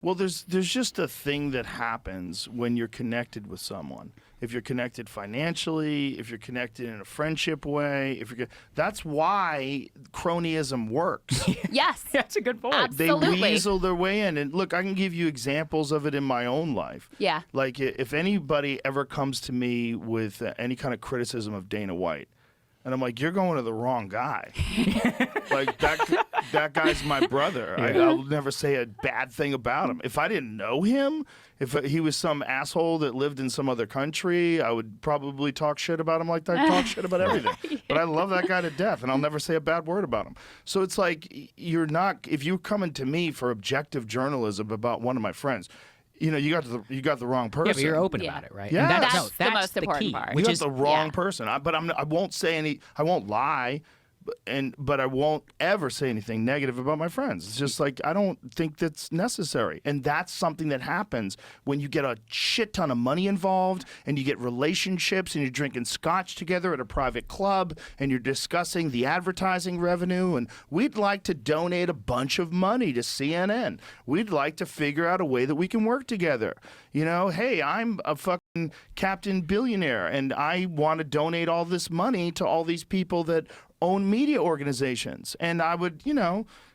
Well, there's just a thing that happens when you're connected with someone. If you're connected financially, if you're connected in a friendship way, that's why cronyism works. Yes. That's a good point. Absolutely. They weasel their way in. And look, I can give you examples of it in my own life. Yeah. Like if anybody ever comes to me with any kind of criticism of Dana White, and I'm like, you're going to the wrong guy. Like, that guy's my brother. I'll never say a bad thing about him. If I didn't know him, if he was some asshole that lived in some other country, I would probably talk shit about him like I talk shit about everything. But I love that guy to death, and I'll never say a bad word about him. So it's like, if you're coming to me for objective journalism about one of my friends, you got the wrong person. Yeah, but you're open about it, right? Yeah. And That's the most important key, part. You which got is the wrong person. I won't say I won't lie, but I won't ever say anything negative about my friends. It's just like, I don't think that's necessary. And that's something that happens when you get a shit ton of money involved and you get relationships and you're drinking scotch together at a private club and you're discussing the advertising revenue, and we'd like to donate a bunch of money to CNN. We'd like to figure out a way that we can work together. Hey, I'm a fucking Captain Billionaire and I want to donate all this money to all these people that own media organizations, and I would,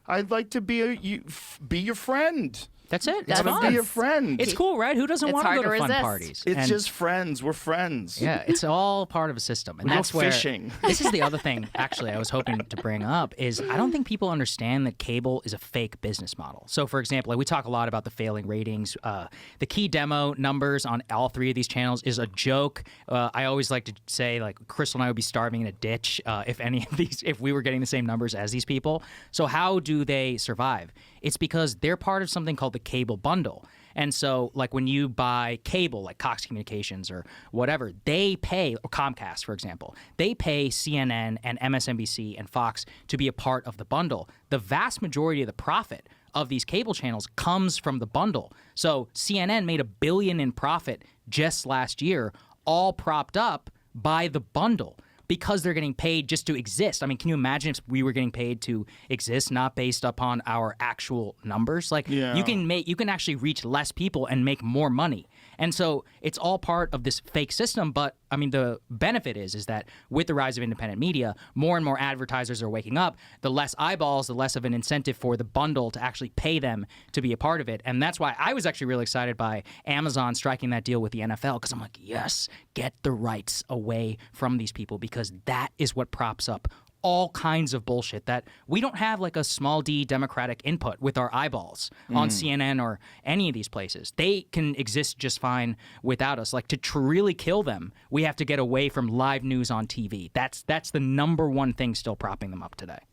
I'd like to be your friend. That's it. That's It's fun. fun. Be your friend. It's cool, right? Who doesn't It's want to hard go to to fun resist. parties? It's And- just friends. We're friends. Yeah, it's all part of a system. And We go that's where fishing. This is the other thing, actually, I was hoping to bring up is I don't think people understand that cable is a fake business model. So, for example, we talk a lot about the failing ratings. The key demo numbers on all three of these channels is a joke. I always like to say, like, Krystal and I would be starving in a ditch if we were getting the same numbers as these people. So how do they survive? It's because they're part of something called the cable bundle. And so, like, when you buy cable, like Cox Communications or whatever, they pay, or Comcast, for example, they pay CNN and MSNBC and Fox to be a part of the bundle. The vast majority of the profit of these cable channels comes from the bundle. So CNN made $1 billion in profit just last year, all propped up by the bundle, because they're getting paid just to exist. I mean, can you imagine if we were getting paid to exist, not based upon our actual numbers? Like, Yeah. you can actually reach less people and make more money. And so it's all part of this fake system. But I mean, the benefit is that with the rise of independent media, more and more advertisers are waking up. The less eyeballs, the less of an incentive for the bundle to actually pay them to be a part of it. And that's why I was actually really excited by Amazon striking that deal with the NFL, because I'm like, yes, get the rights away from these people, because that is what props up all kinds of bullshit that we don't have, like a small d democratic input with our eyeballs on CNN or any of these places. They can exist just fine without us. Like, to really kill them, we have to get away from live news on TV. That's the number one thing still propping them up today.